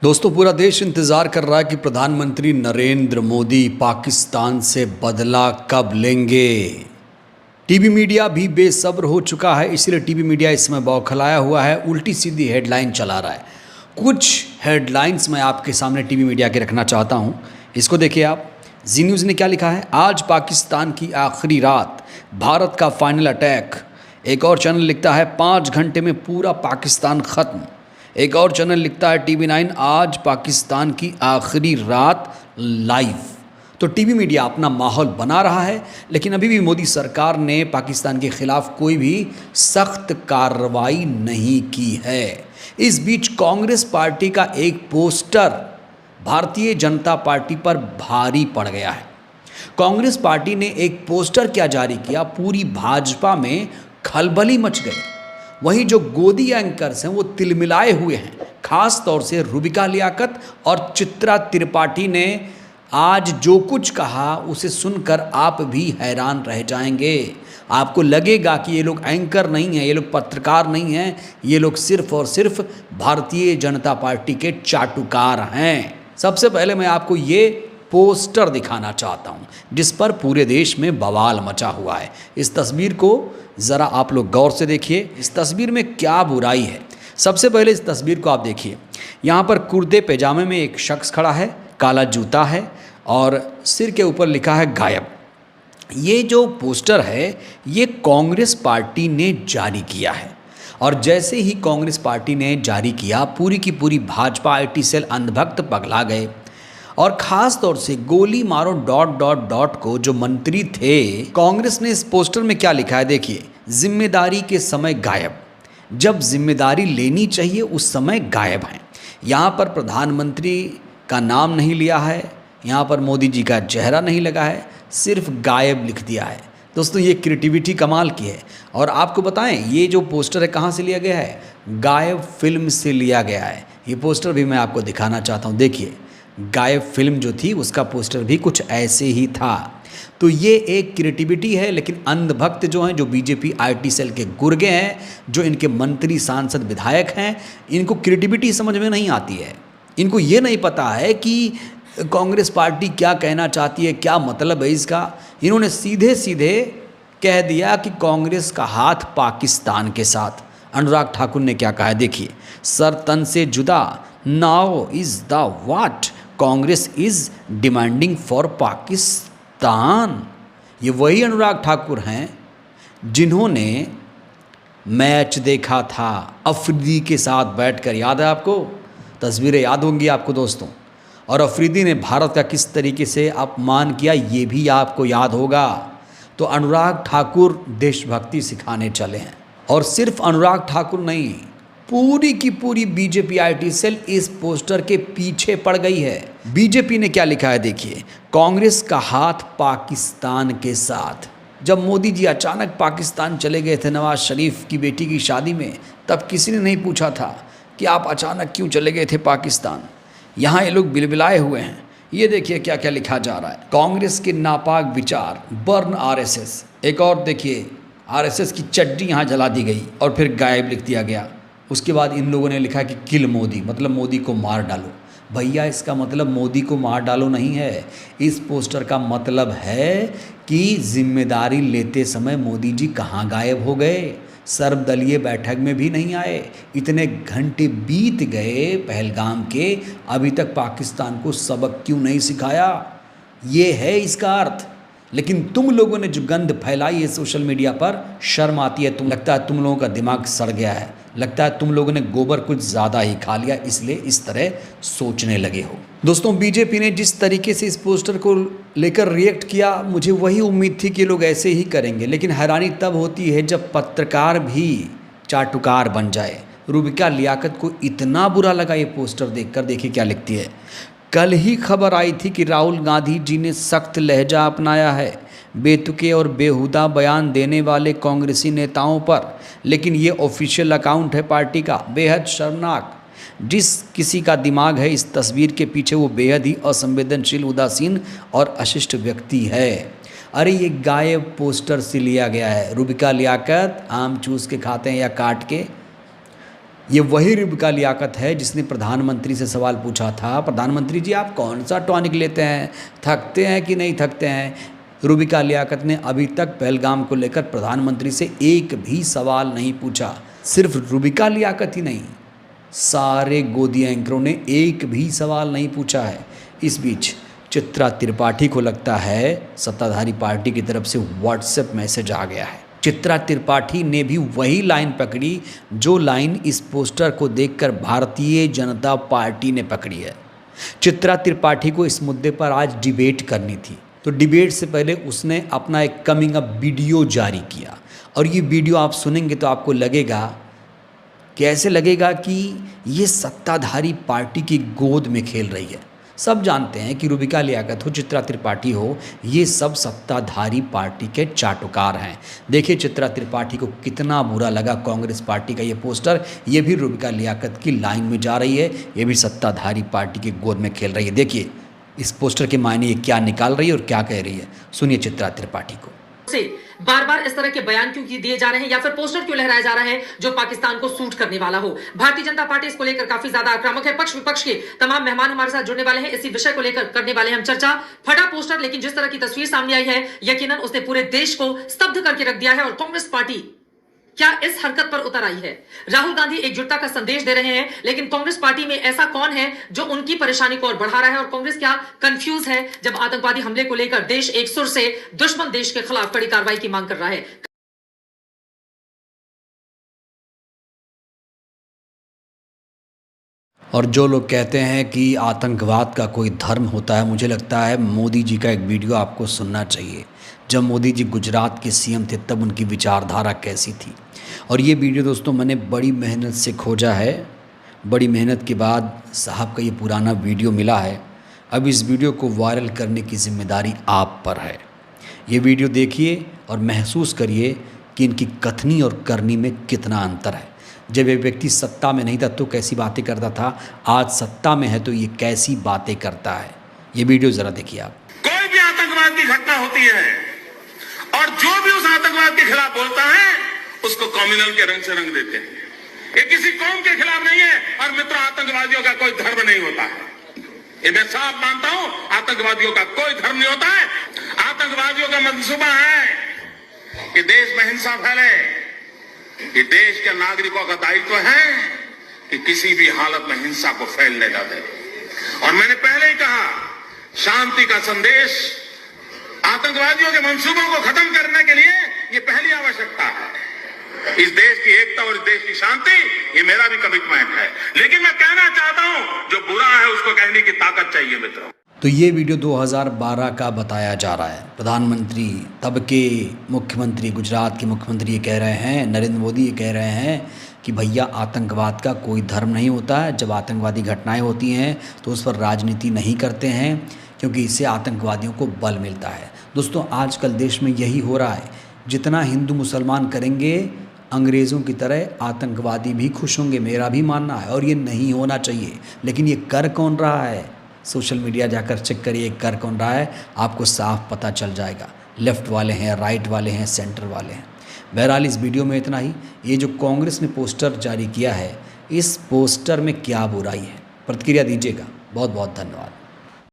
दोस्तों, पूरा देश इंतज़ार कर रहा है कि प्रधानमंत्री नरेंद्र मोदी पाकिस्तान से बदला कब लेंगे। टीवी मीडिया भी बेसब्र हो चुका है, इसलिए टीवी मीडिया इस समय बौखलाया हुआ है, उल्टी सीधी हेडलाइन चला रहा है। कुछ हेडलाइंस मैं आपके सामने टीवी मीडिया के रखना चाहता हूं। इसको देखिए आप। जी न्यूज़ ने क्या लिखा है, आज पाकिस्तान की आखिरी रात, भारत का फाइनल अटैक। एक और चैनल लिखता है 5 घंटे में पूरा पाकिस्तान ख़त्म। एक और चैनल लिखता है TV9, आज पाकिस्तान की आखिरी रात लाइव। तो टीवी मीडिया अपना माहौल बना रहा है, लेकिन अभी भी मोदी सरकार ने पाकिस्तान के खिलाफ कोई भी सख्त कार्रवाई नहीं की है। इस बीच कांग्रेस पार्टी का एक पोस्टर भारतीय जनता पार्टी पर भारी पड़ गया है। कांग्रेस पार्टी ने एक पोस्टर क्या जारी किया, पूरी भाजपा में खलबली मच गई। वहीं जो गोदी एंकर्स हैं वो तिलमिलाए हुए हैं। खास तौर से रूबिका लियाकत और चित्रा त्रिपाठी ने आज जो कुछ कहा उसे सुनकर आप भी हैरान रह जाएंगे। आपको लगेगा कि ये लोग एंकर नहीं हैं, ये लोग पत्रकार नहीं हैं, ये लोग सिर्फ और सिर्फ भारतीय जनता पार्टी के चाटुकार हैं। सबसे पहले मैं आपको ये पोस्टर दिखाना चाहता हूँ जिस पर पूरे देश में बवाल मचा हुआ है। इस तस्वीर को ज़रा आप लोग गौर से देखिए। इस तस्वीर में क्या बुराई है। सबसे पहले इस तस्वीर को आप देखिए। यहाँ पर कुर्ते पैजामे में एक शख्स खड़ा है, काला जूता है और सिर के ऊपर लिखा है गायब। ये जो पोस्टर है ये कांग्रेस पार्टी ने जारी किया है, और जैसे ही कांग्रेस पार्टी ने जारी किया, पूरी की पूरी भाजपा IT सेल अंधभक्त पगला गए। और ख़ास तौर से गोली मारो ... को जो मंत्री थे, कांग्रेस ने इस पोस्टर में क्या लिखा है देखिए, जिम्मेदारी के समय गायब, जब जिम्मेदारी लेनी चाहिए उस समय गायब हैं। यहाँ पर प्रधानमंत्री का नाम नहीं लिया है, यहाँ पर मोदी जी का चेहरा नहीं लगा है, सिर्फ गायब लिख दिया है। दोस्तों, ये क्रिएटिविटी कमाल की है। और आपको बताएं, ये जो पोस्टर है कहाँ से लिया गया है, गायब फिल्म से लिया गया है। ये पोस्टर भी मैं आपको दिखाना चाहता हूँ। देखिए, गायब फिल्म जो थी उसका पोस्टर भी कुछ ऐसे ही था। तो ये एक क्रिएटिविटी है, लेकिन अंधभक्त जो हैं, जो बीजेपी IT सेल के गुर्गे हैं, जो इनके मंत्री सांसद विधायक हैं, इनको क्रिएटिविटी समझ में नहीं आती है। इनको ये नहीं पता है कि कांग्रेस पार्टी क्या कहना चाहती है, क्या मतलब है इसका। इन्होंने सीधे सीधे कह दिया कि कांग्रेस का हाथ पाकिस्तान के साथ। अनुराग ठाकुर ने क्या कहा है देखिए, सर तन से जुदा, now is the what, Congress is demanding for Pakistan. ये वही अनुराग ठाकुर हैं जिन्होंने मैच देखा था अफरीदी के साथ बैठकर। याद है आपको, तस्वीरें याद होंगी आपको दोस्तों। और अफरीदी ने भारत का किस तरीके से अपमान किया ये भी आपको याद होगा। तो अनुराग ठाकुर देशभक्ति सिखाने चले हैं। और सिर्फ अनुराग ठाकुर नहीं, पूरी की पूरी बीजेपी IT सेल इस पोस्टर के पीछे पड़ गई है। बीजेपी ने क्या लिखा है देखिए, कांग्रेस का हाथ पाकिस्तान के साथ। जब मोदी जी अचानक पाकिस्तान चले गए थे नवाज शरीफ की बेटी की शादी में, तब किसी ने नहीं पूछा था कि आप अचानक क्यों चले गए थे पाकिस्तान। यहाँ ये लोग बिलबिलाए हुए हैं। ये देखिए क्या क्या लिखा जा रहा है, कांग्रेस के नापाक विचार, बर्न RSS। एक और देखिए, RSS की चड्डी यहाँ जला दी गई और फिर गायब लिख दिया गया। उसके बाद इन लोगों ने लिखा कि किल मोदी, मतलब मोदी को मार डालो। भैया, इसका मतलब मोदी को मार डालो नहीं है। इस पोस्टर का मतलब है कि जिम्मेदारी लेते समय मोदी जी कहाँ गायब हो गए, सर्वदलीय बैठक में भी नहीं आए। इतने घंटे बीत गए पहलगाम के, अभी तक पाकिस्तान को सबक क्यों नहीं सिखाया। ये है इसका अर्थ। लेकिन तुम लोगों ने जो गंद फैलाई है सोशल मीडिया पर, शर्म आती है। लगता है तुम लोगों का दिमाग सड़ गया है, लगता है तुम लोगों ने गोबर कुछ ज़्यादा ही खा लिया, इसलिए इस तरह सोचने लगे हो। दोस्तों, बीजेपी ने जिस तरीके से इस पोस्टर को लेकर रिएक्ट किया, मुझे वही उम्मीद थी कि लोग ऐसे ही करेंगे। लेकिन हैरानी तब होती है जब पत्रकार भी चाटुकार बन जाए। रूबिका लियाकत को इतना बुरा लगा ये पोस्टर देखकर। देखिए क्या लिखती है, कल ही खबर आई थी कि राहुल गांधी जी ने सख्त लहजा अपनाया है बेतुके और बेहुदा बयान देने वाले कांग्रेसी नेताओं पर, लेकिन ये ऑफिशियल अकाउंट है पार्टी का। बेहद शर्मनाक। जिस किसी का दिमाग है इस तस्वीर के पीछे, वो बेहद ही असंवेदनशील, उदासीन और अशिष्ट व्यक्ति है। अरे ये गायब पोस्टर से लिया गया है। रूबिका लियाकत आम चूस के खाते हैं या काट के, ये वही रुबिका लियाकत है जिसने प्रधानमंत्री से सवाल पूछा था, प्रधानमंत्री जी आप कौन सा टॉनिक लेते हैं, थकते हैं कि नहीं थकते हैं। रुबिका लियाकत ने अभी तक पहलगाम को लेकर प्रधानमंत्री से एक भी सवाल नहीं पूछा। सिर्फ रुबिका लियाकत ही नहीं, सारे गोदी एंकरों ने एक भी सवाल नहीं पूछा है। इस बीच चित्रा त्रिपाठी को लगता है सत्ताधारी पार्टी की तरफ से व्हाट्सएप मैसेज आ गया है। चित्रा त्रिपाठी ने भी वही लाइन पकड़ी जो लाइन इस पोस्टर को देखकर भारतीय जनता पार्टी ने पकड़ी है। चित्रा त्रिपाठी को इस मुद्दे पर आज डिबेट करनी थी, तो डिबेट से पहले उसने अपना एक कमिंग अप वीडियो जारी किया। और ये वीडियो आप सुनेंगे तो आपको लगेगा, कैसे लगेगा कि ये सत्ताधारी पार्टी की गोद में खेल रही है। सब जानते हैं कि रुबिका लियाकत हो, चित्रा त्रिपाठी हो, ये सब सत्ताधारी पार्टी के चाटुकार हैं। देखिए चित्रा त्रिपाठी को कितना बुरा लगा कांग्रेस पार्टी का ये पोस्टर। ये भी रुबिका लियाकत की लाइन में जा रही है, ये भी सत्ताधारी पार्टी की गोद में खेल रही है। देखिए इस पोस्टर के मायने ये क्या निकाल रही है और क्या कह रही है, सुनिए चित्रा त्रिपाठी को। से बार बार इस तरह के बयान क्यों दिए जा रहे हैं या फिर पोस्टर क्यों लहराया जा रहा है जो पाकिस्तान को सूट करने वाला हो। भारतीय जनता पार्टी इसको लेकर काफी ज्यादा आक्रामक है। पक्ष विपक्ष के तमाम मेहमान हमारे साथ जुड़ने वाले हैं, इसी विषय को लेकर करने वाले हैं हम चर्चा। फटा पोस्टर, लेकिन जिस तरह की तस्वीर सामने आई है यकीनन उसने पूरे देश को स्तब्ध करके रख दिया है। और कांग्रेस पार्टी क्या इस हरकत पर उतर आई है? राहुल गांधी एकजुटता का संदेश दे रहे हैं, लेकिन कांग्रेस पार्टी में ऐसा कौन है जो उनकी परेशानी को और बढ़ा रहा है? और कांग्रेस क्या कंफ्यूज है जब आतंकवादी हमले को लेकर देश एक सुर से दुश्मन देश के खिलाफ कड़ी कार्रवाई की मांग कर रहा है? और जो लोग कहते हैं कि आतंकवाद का कोई धर्म होता है, मुझे लगता है मोदी जी का एक वीडियो आपको सुनना चाहिए। जब मोदी जी गुजरात के सीएम थे तब उनकी विचारधारा कैसी थी। और ये वीडियो दोस्तों मैंने बड़ी मेहनत से खोजा है, बड़ी मेहनत के बाद साहब का ये पुराना वीडियो मिला है। अब इस वीडियो को वायरल करने की जिम्मेदारी आप पर है। ये वीडियो देखिए और महसूस करिए कि इनकी कथनी और करनी में कितना अंतर है। जब एक व्यक्ति सत्ता में नहीं था तो कैसी बातें करता था, आज सत्ता में है तो ये कैसी बातें करता है। ये वीडियो ज़रा देखिए आप। कोई भी आतंकवाद की घटना होती है और जो भी उस आतंकवाद के खिलाफ बोलता है उसको कम्युनल के रंग से रंग देते हैं। ये किसी कौम के खिलाफ नहीं है। और मित्रों, आतंकवादियों का कोई धर्म नहीं होता है, ये मैं साफ मानता हूं। आतंकवादियों का कोई धर्म नहीं होता है। आतंकवादियों का मंसूबा है कि देश में हिंसा फैले। कि देश के नागरिकों का दायित्व है कि किसी भी हालत में हिंसा को फैलने न दे। और मैंने पहले ही कहा, शांति का संदेश, आतंकवादियों के मंसूबों को खत्म करने के लिए ये पहली आवश्यकता है। इस देश की एकता और इस देश की शांति, ये मेरा भी कमिटमेंट है। लेकिन मैं कहना चाहता हूं, जो बुरा है उसको कहने की ताकत चाहिए मित्रों। तो ये वीडियो 2012 का बताया जा रहा है। प्रधानमंत्री तब के मुख्यमंत्री, गुजरात के मुख्यमंत्री ये कह रहे हैं, नरेंद्र मोदी ये कह रहे हैं कि भैया आतंकवाद का कोई धर्म नहीं होता है। जब आतंकवादी घटनाएं होती हैं तो उस पर राजनीति नहीं करते हैं, क्योंकि इससे आतंकवादियों को बल मिलता है। दोस्तों आजकल देश में यही हो रहा है। जितना हिंदू मुसलमान करेंगे अंग्रेज़ों की तरह आतंकवादी भी खुश होंगे, मेरा भी मानना है। और ये नहीं होना चाहिए। लेकिन ये कर कौन रहा है? सोशल मीडिया जाकर चेक करिए कर कौन रहा है, आपको साफ पता चल जाएगा। लेफ़्ट वाले हैं, राइट वाले हैं, सेंटर वाले हैं। बहरहाल इस वीडियो में इतना ही। ये जो कांग्रेस ने पोस्टर जारी किया है, इस पोस्टर में क्या बुराई है, प्रतिक्रिया दीजिएगा। बहुत बहुत धन्यवाद।